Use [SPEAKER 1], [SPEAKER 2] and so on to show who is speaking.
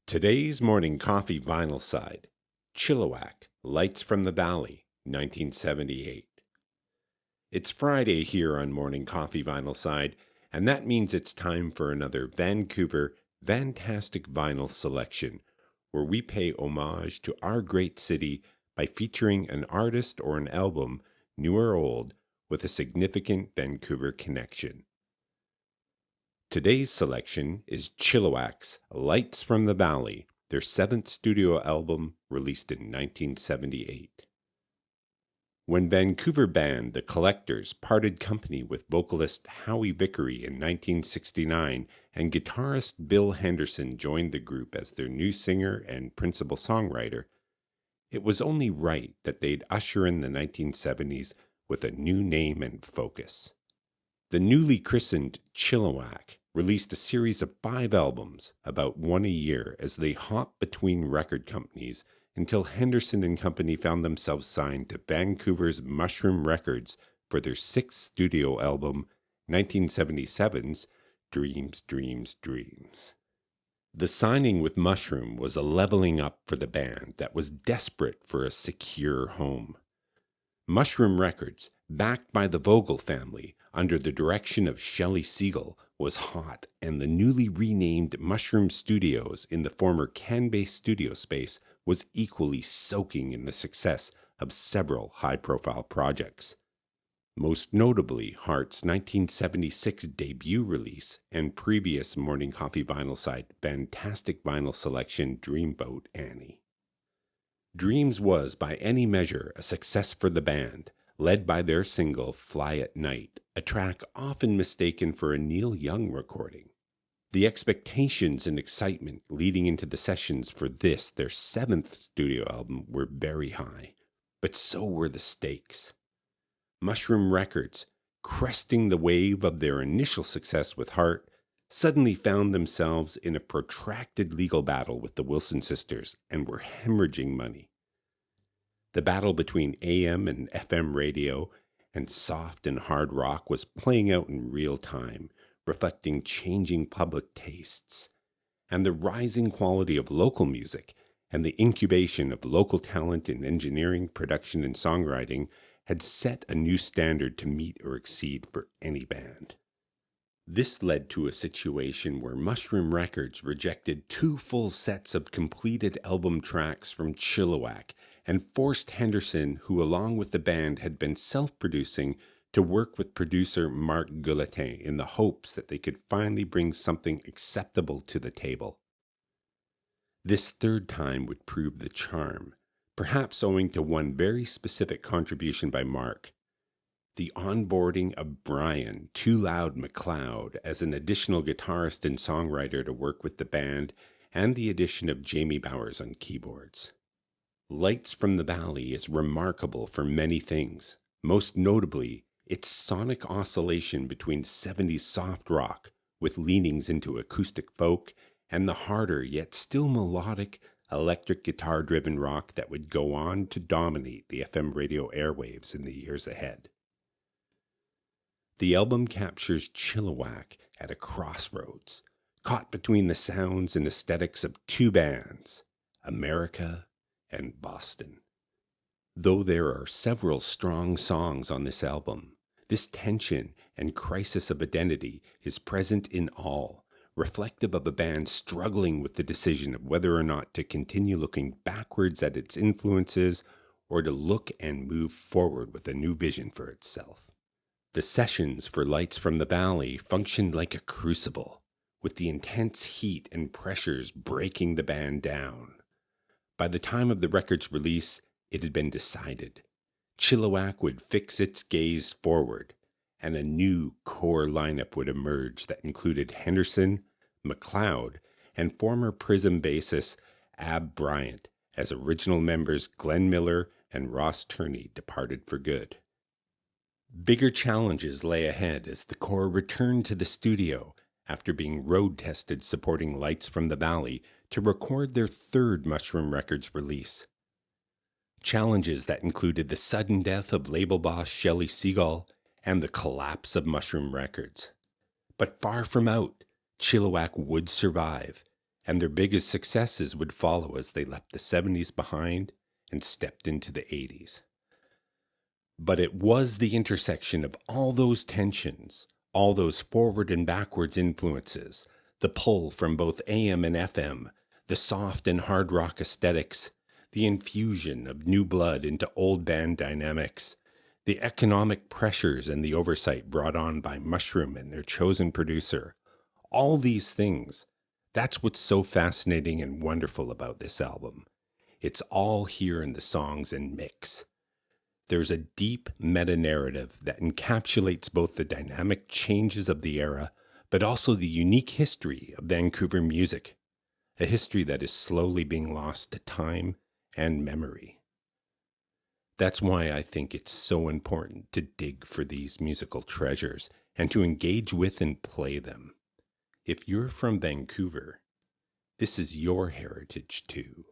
[SPEAKER 1] Today's Morning Coffee Vinyl Side, Chilliwack, Lights from the Valley, 1978. It's Friday here on Morning Coffee Vinyl Side, and that means it's time for another Vancouver Van-Tastic Vinyl selection, where we pay homage to our great city by featuring an artist or an album, new or old, with a significant Vancouver connection. Today's selection is Chilliwack's Lights from the Valley, their seventh studio album released in 1978. When Vancouver Band, The Collectors, parted company with vocalist Howie Vickery in 1969 and guitarist Bill Henderson joined the group as their new singer and principal songwriter, it was only right that they'd usher in the 1970s with a new name and focus. The newly christened Chilliwack released a series of 5 albums, about one a year, as they hopped between record companies until Henderson and Company found themselves signed to Vancouver's Mushroom Records for their 6th studio album, 1977's Dreams, Dreams, Dreams. The signing with Mushroom was a leveling up for the band that was desperate for a secure home. Mushroom Records, backed by the Vogel family, under the direction of Shelley Siegel, was hot, and the newly renamed Mushroom Studios in the former Can-based studio space was equally soaking in the success of several high-profile projects. Most notably, Heart's 1976 debut release and previous Morning Coffee Vinyl Side Van-Tastic Vinyl selection Dreamboat Annie. Dreams was, by any measure, a success for the band, led by their single Fly at Night, a track often mistaken for a Neil Young recording. The expectations and excitement leading into the sessions for this, their 7th studio album, were very high, but so were the stakes. Mushroom Records, cresting the wave of their initial success with Heart, suddenly found themselves in a protracted legal battle with the Wilson sisters and were hemorrhaging money. The battle between AM and FM radio and soft and hard rock was playing out in real time, reflecting changing public tastes, and the rising quality of local music and the incubation of local talent in engineering, production, and songwriting had set a new standard to meet or exceed for any band. This led to a situation where Mushroom Records rejected 2 full sets of completed album tracks from Chilliwack and forced Henderson, who along with the band had been self-producing, to work with producer Marc Guillotin in the hopes that they could finally bring something acceptable to the table. This third time would prove the charm, perhaps owing to one very specific contribution by Marc: the onboarding of Brian Too Loud McLeod as an additional guitarist and songwriter to work with the band, and the addition of Jamie Bowers on keyboards. Lights from the Valley is remarkable for many things, most notably its sonic oscillation between 70s soft rock with leanings into acoustic folk and the harder yet still melodic electric guitar-driven rock that would go on to dominate the FM radio airwaves in the years ahead. The album captures Chilliwack at a crossroads, caught between the sounds and aesthetics of 2 bands, America and Boston. Though there are several strong songs on this album, this tension and crisis of identity is present in all, reflective of a band struggling with the decision of whether or not to continue looking backwards at its influences or to look and move forward with a new vision for itself. The sessions for Lights from the Valley functioned like a crucible, with the intense heat and pressures breaking the band down. By the time of the record's release, it had been decided. Chilliwack would fix its gaze forward, and a new core lineup would emerge that included Henderson, McLeod, and former Prism bassist Ab Bryant, as original members Glenn Miller and Ross Turney departed for good. Bigger challenges lay ahead as the core returned to the studio after being road-tested supporting Lights from the Valley to record their 3rd Mushroom Records release. Challenges that included the sudden death of label boss Shelley Siegel and the collapse of Mushroom Records. But far from out, Chilliwack would survive, and their biggest successes would follow as they left the 70s behind and stepped into the 80s. But it was the intersection of all those tensions, all those forward and backwards influences, the pull from both AM and FM, the soft and hard rock aesthetics, the infusion of new blood into old band dynamics, the economic pressures and the oversight brought on by Mushroom and their chosen producer. All these things, that's what's so fascinating and wonderful about this album. It's all here in the songs and mix. There's a deep meta-narrative that encapsulates both the dynamic changes of the era, but also the unique history of Vancouver music, a history that is slowly being lost to time and memory. That's why I think it's so important to dig for these musical treasures and to engage with and play them. If you're from Vancouver, this is your heritage too.